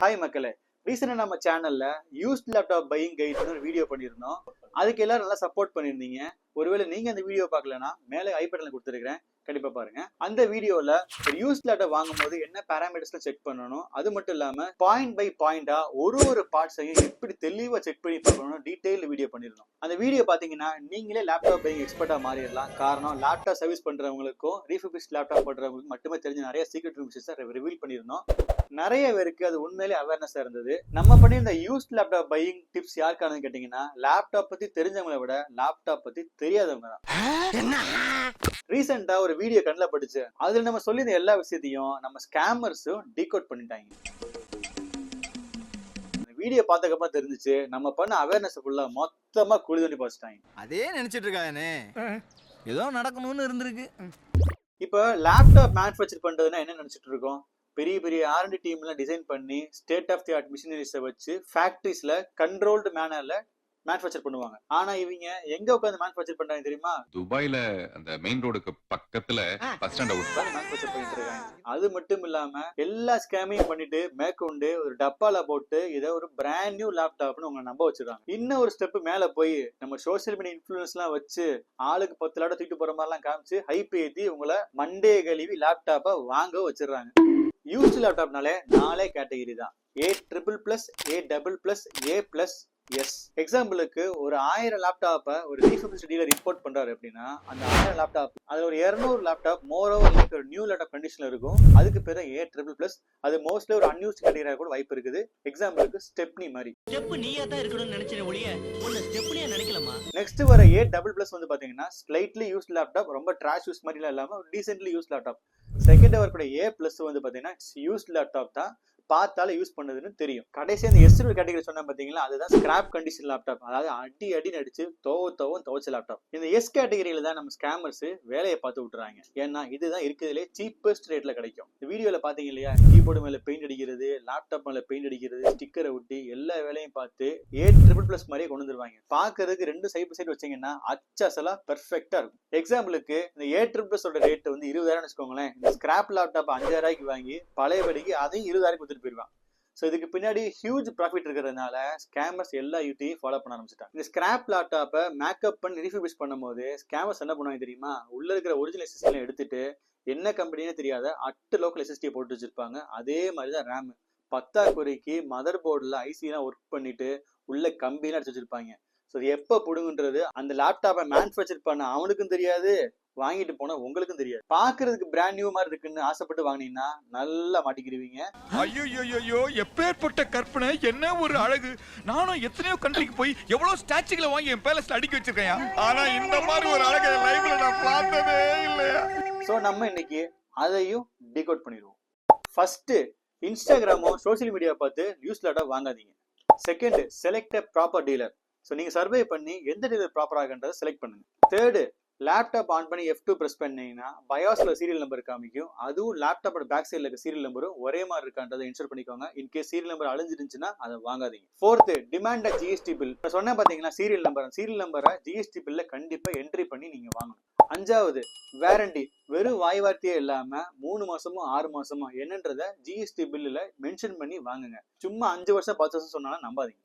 Hi மக்களே, ரீசெண்டாக நம்ம சேனல்ல யூஸ்ட் லேப்டாப் பையிங் கைட்னு ஒரு வீடியோ பண்ணியிருந்தோம். அதுக்கு எல்லாரும் நல்லா சப்போர்ட் பண்ணியிருந்தீங்க. ஒருவேளை நீங்க அந்த வீடியோ பார்க்கலன்னா மேலே ஐ பட்டன்ல கொடுத்துருக்கிறேன், கண்டிப்பா பாருங்க. அந்த வீடியோல ஒரு யூஸ்ட் லேப்டாப் வாங்கும்போது என்ன பேராமீட்டர்ஸ்ல செக் பண்ணணும், அது மட்டும் இல்லாம பாயிண்ட் பை பாயிண்டா ஒரு பார்ட்ஸையும் எப்படி தெளிவா செக் பண்ணி பார்க்கணும் டீடைல் வீடியோ பண்ணிருந்தோம். அந்த வீடியோ பாத்தீங்கன்னா நீங்களே லேப்டாப் பையிங் எக்ஸ்பர்ட்டா மாறிடலாம். காரணம், லேப்டாப் சர்வீஸ் பண்றவங்களுக்கும் ரீஃபர்பிஷ்ட் லேப்டாப் பண்றவங்களுக்கும் மட்டுமே தெரிஞ்ச நிறைய சீக்ரெட் இன்ஃபர்மேஷன்ஸை ரிவீல் பண்ணியிருந்தோம். நிறைய பேருக்கு அது உண்மையிலே அவேர்னஸா இருந்தது. நம்ம பண்ணி இந்த யூஸ்ட் லேப்டாப் பையிங் டிப்ஸ் யாருக்கானு கேட்டீங்கன்னா, லேப்டாப் பத்தி தெரிஞ்சவங்களை விட லேப்டாப் பத்தி தெரியாதவங்க தான். ரீசெண்டா ஒரு வீடியோ கண்ணில் பட்டுச்சு. அதுல நம்ம சொல்லி எல்லா விஷயத்தையும் நம்ம ஸ்கேமர்ஸும் டீகோட் பண்ணிட்டாங்க. வீடியோ பார்த்ததுக்கப்புறம் தெரிஞ்சிச்சு நம்ம பண்ண அவேர்னஸ் ஃபுல்லா மொத்தமா குழி தோண்டி போச்சுட்டாங்க. அதே நினைச்சிட்டு இருக்கானே, ஏதோ நடக்கணும்னு இருந்திருக்கு. இப்ப லேப்டாப் மேனுஃபேக்சர் பண்றதுன்னா என்ன நினைச்சிட்டு இருக்கோம்? பெரிய பெரிய R&D டீம்லாம் டிசைன் பண்ணி ஸ்டேட் ஆஃப் தி ஆர்ட் மிஷினரிஸை வச்சு ஃபேக்டரிஸ்ல கண்ட்ரோல்டு மேனர்ல மேனுஃபேக்சர் பண்ணுவாங்க. ஆனா இவங்க எங்க உட்கார்ந்து மேனுஃபேக்சர் பண்றாங்க தெரியுமா? துபாயில அந்த மெயின் ரோடுக்கு பக்கத்துல பஸ் ஸ்டாண்ட் உட்கார்ந்து மேனுஃபேக்சர் பண்ணிட்டு இருக்காங்க. அது மட்டும் இல்லாம எல்லா ஸ்கேமையும் பண்ணிட்டு மேற்கொண்டு ஒரு டப்பால போட்டு இதை ஒரு பிராண்ட் நியூ லேப்டாப்னு உங்களை நம்ப வச்சிருக்காங்க. இன்னும் ஒரு ஸ்டெப் மேல போய் நம்ம சோசியல் மீடியா இன்ஃபுளுன்ஸ் எல்லாம் வச்சு ஆளுக்கு 10 லேப்டாப் தூக்கிட்டு போற மாதிரி எல்லாம் காமிச்சு ஹைப் ஏத்தி உங்களை மண்டே கழுவி லேப்டாப்பை வாங்க வச்சிடறாங்க. யூஸ்ட் லேப்டாப்னாலே 4 கேட்டகரி தான். A++, A++, A++, S. எக்ஸாம்பிளுக்கு ஒரு 1000 லேப்டாப்பை ஒரு ரீஃபர்பிஷ்ட் டீலர் இம்போர்ட் பண்றாரு அப்படின்னா அந்த 1000 லேப்டாப் அதுல ஒரு 200 லேப்டாப் மோரோவர் லைக் ஒரு நியூ லேப்டாப் கண்டிஷன்ல இருக்கும். அதுக்கு பேர் A++. அது மோஸ்ட்லி ஒரு அன்யூஸ்ட் கேட்டகரியா கூட வாய்ப்பு இருக்குது. எக்ஸாம்பிளுக்கு ஸ்டெப்னி மாதிரி. ஸ்டெப் நீயா தான் இருக்கணும்னு நினைச்சேன் ஒளிய ஒண்ணு ஸ்டெப்னியா நினைக்கலாமா. நெக்ஸ்ட் வர A++ வந்து பாத்தீங்கன்னா ஸ்லைட்லி யூஸ்ட் லேப்டாப், ரொம்ப ட்ராஷ் யூஸ் மாதிரி இல்லாம ஒரு டீசென்ட்லி யூஸ்ட் லேப்டாப். செகண்ட் வரக்கூடிய A+ வந்து பாத்தீங்கன்னா யூஸ்ட் லேப்டாப் தான், பார்த்தால யூஸ் பண்ணதுன்னு தெரியும். கடைசி அந்த S கேட்டகரி சொன்னா பாத்தீங்களா, அதுதான் ஸ்கிராப் கண்டிஷன் லேப்டாப். அதாவது அடி நடிச்சு துவச்ச லேப்டாப். இந்த S கேட்டகரியில தான் நம்ம ஸ்கேமர்ஸ் வேலையை பார்த்து விட்டுறாங்க. ஏன்னா இதுதான் இருக்கிறதுலே சீப்பஸ்ட் ரேட்ல கிடைக்கும். இந்த வீடியோல பாத்தீங்க இல்லையா, கீபோர்டு மேல பெயிண்ட் அடிக்கிறது, லேப்டாப் மேல பெயிண்ட் அடிக்கிறது, ஸ்டிக்கரை ஒட்டி எல்லா வேலையும் பார்த்து A++ மாதிரியே கொண்டு வந்துருவாங்க. பாக்குறதுக்கு 2 சைடு வச்சீங்கன்னா அச்சசலா பெர்ஃபெக்டா இருக்கும். எக்ஸாம்பிளுக்கு இந்த A++ ரேட் வந்து 20,000 வச்சுக்கோங்களேன். இந்த ஸ்கிராப் லேப்டாப் 5,000 வாங்கி பழையபடிக்கு அதையும் 20,000 போயிருவான். சோ இதுக்கு பின்னாடி ஹியூஜ் ப்ராஃபிட் இருக்கிறதுனால ஸ்கேமர்ஸ் எல்லா யூடியும் ஃபாலோ பண்ண ஆரம்பிச்சிட்டாங்க. இந்த ஸ்கிராப் லேப்டாப்பை மேக்கப் பண்ணி ரீஃபர்பிஷ் பண்ணும்போது ஸ்கேமர்ஸ் என்ன பண்ணுவாங்க தெரியுமா? உள்ள இருக்கிற ஒரிஜினல் எஸ்எஸ்டி எடுத்துட்டு என்ன கம்பெனியே தெரியாத லோக்கல் எஸ்எஸ்டி போட்டு வச்சிருப்பாங்க. அதே மாதிரிதான் ரேம். பத்தாக்குறைக்கு மதர் போர்டுல ஐசிலாம் ஒர்க் பண்ணிட்டு உள்ள கம்பிலாம் அடிச்சு வச்சிருப்பாங்க. ஸோ இது எப்போ புடுங்குன்றது அந்த லேப்டாப்பை மேனுஃபேக்சர் பண்ண அவனுக்கும் தெரியாது, வாங்கிட்டு போனா உங்களுக்கும் தெரியாது. பாக்குறதுக்கு பிராண்ட் நியூ மாதிரி இருக்குன்னு ஆசைப்பட்டு வாங்கினீங்கன்னா நல்லா மாட்டிக்கிடுவீங்க. ஐயோ, எப்பேற்பட்ட கற்பனை, என்ன ஒரு அழகு. நானும் எத்தனையோ கண்ட்ரிக்கு போய் எவ்வளவு ஸ்டாச்சுகளை வாங்கி என் பேலஸ்ல அடுக்கி வச்சிருக்கேன். ஆனா இந்த மாதிரி ஒரு அழகை லைஃப்ல நான் பார்த்ததே இல்லையா. சோ நம்ம இன்னைக்கு அதையும் டிகோட் பண்ணிடுவோம். ஃபர்ஸ்ட், இன்ஸ்டாகிராமோ சோசியல் மீடியா பார்த்து யூஸ்ட் லேப்டாப் வாங்காதீங்க. Second, select a proper dealer. So நீங்க சர்வே பண்ணி எந்த டீலர் ப்ராப்பராகன்றதை செலக்ட் பண்ணுங்க. தேர்டு, லேப்டாப் ஆன் பண்ணி F2 பிரஸ் பண்ணீங்கன்னா பயாஸ்ல சீரியல் நம்பர் காமிக்கும். அதுவும் லேப்டாப்போட பேக் சைட்ல இருக்க சீரியல் நம்பரும் ஒரே மாதிரி இருக்கான்றதை இன்ஸ்டால் பண்ணிக்கோங்க. இன்கேஸ் சீரியல் நம்பர் அழிஞ்சிருந்துச்சுன்னா அதை வாங்காதீங்க. Fourth, demand GST bill. சொன்ன பாத்தீங்களா சீரியல் நம்பரை ஜிஎஸ்டி பில்ல கண்டிப்பா என்ட்ரி பண்ணி நீங்க வாங்கணும். அஞ்சாவது, வாரண்டி. வெறும் வாய் வார்த்தையே இல்லாம 3 மாசமோ 6 மாசமோ என்னன்றத ஜிஎஸ்டி பில்லுல மென்ஷன் பண்ணி வாங்குங்க. சும்மா 5 வருஷம் 10 வருஷம் சொன்னாலும் நம்பாதீங்க.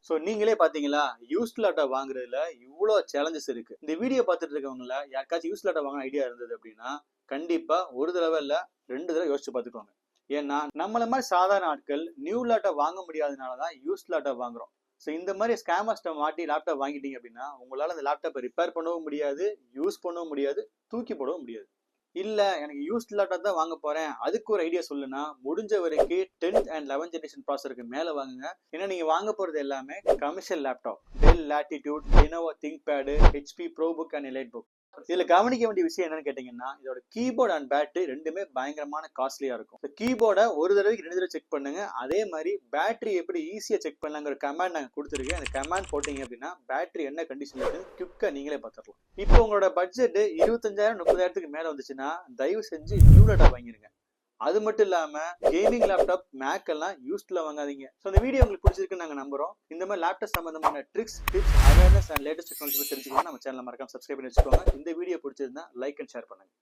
சோ நீங்களே பாத்தீங்களா யூஸ்ட் லேப்டாப் வாங்குறதுல இவ்வளவு சேலஞ்சஸ் இருக்கு. இந்த வீடியோ பார்த்துட்டு இருக்கவங்கள யாருக்காச்சும் யூஸ்ட் லேப்டாப் வாங்க ஐடியா இருந்தது அப்படின்னா கண்டிப்பா ஒரு தடவை இல்ல 2 தடவை யோசிச்சு பாத்துக்கோங்க. ஏன்னா நம்மள மாதிரி சாதாரண ஆட்கள் நியூ லேப்டாப் வாங்க முடியாதனாலதான் யூஸ்ட் லேப்டாப் வாங்குறோம். ஸோ இந்த மாதிரி ஸ்கேமர்ஸ்ட மாட்டி லேப்டாப் வாங்கிட்டீங்க அப்படின்னா உங்களால அந்த லேப்டாப்பை ரிப்பேர் பண்ணவும் முடியாது, யூஸ் பண்ணவும் முடியாது, தூக்கி போடவும் முடியாது. இல்ல எனக்கு யூஸ்ட் லேப்டாப் தான் வாங்க போறேன், அதுக்கு ஒரு ஐடியா சொல்லுனா முடிஞ்ச வரைக்கும் 10th and 11th ஜெனரேஷன் ப்ராசஸருக்கு மேல வாங்குங்க. ஏன்னா நீங்க வாங்க போறது எல்லாமே commercial laptop. Dell Latitude, Lenovo ThinkPad, HP ProBook and EliteBook. இதுல கவனிக்க வேண்டிய விஷயம் என்னன்னு கேட்டீங்கன்னா, இதோட கீபோர்ட் அண்ட் பேட்டரி ரெண்டுமே பயங்கரமான காஸ்ட்லியா இருக்கும். கீபோர்டை ஒரு தடவைக்கு 2 தடவை செக் பண்ணுங்க. அதே மாதிரி பேட்டரி எப்படி ஈஸியா செக் பண்ணலாங்கிற கமாண்ட் நாங்க கொடுத்துருக்கேன். அந்த கமாண்ட் போட்டீங்க அப்படின்னா பேட்டரி என்ன கண்டிஷன்ல இருக்கு குவிக்கா நீங்களே பார்த்துடலாம். இப்போ உங்களோட பட்ஜெட் 25,000 30,000 மேல வந்துச்சுன்னா தயவு செஞ்சு நியூ லேப்டாப் வாங்கிருங்க. அது மட்டும் இல்லாம கேமிங் லேப்டாப், மேக் எல்லாம் யூஸ்ட்ல வாங்காதீங்க. ஸோ இந்த வீடியோ உங்களுக்கு பிடிச்சிருக்குன்னு நாங்க நம்புறோம். இந்த மாதிரி லேப்டாப் சம்பந்தமான tricks, tips, awareness and latest technology தெரிஞ்சுக்கணும் நம்ம சேனல் மறக்காம சப்ஸ்கிரைப் பண்ணி வச்சுக்கோங்க. இந்த வீடியோ பிடிச்சிருந்தா லைக் அண்ட் ஷேர் பண்ணுங்க.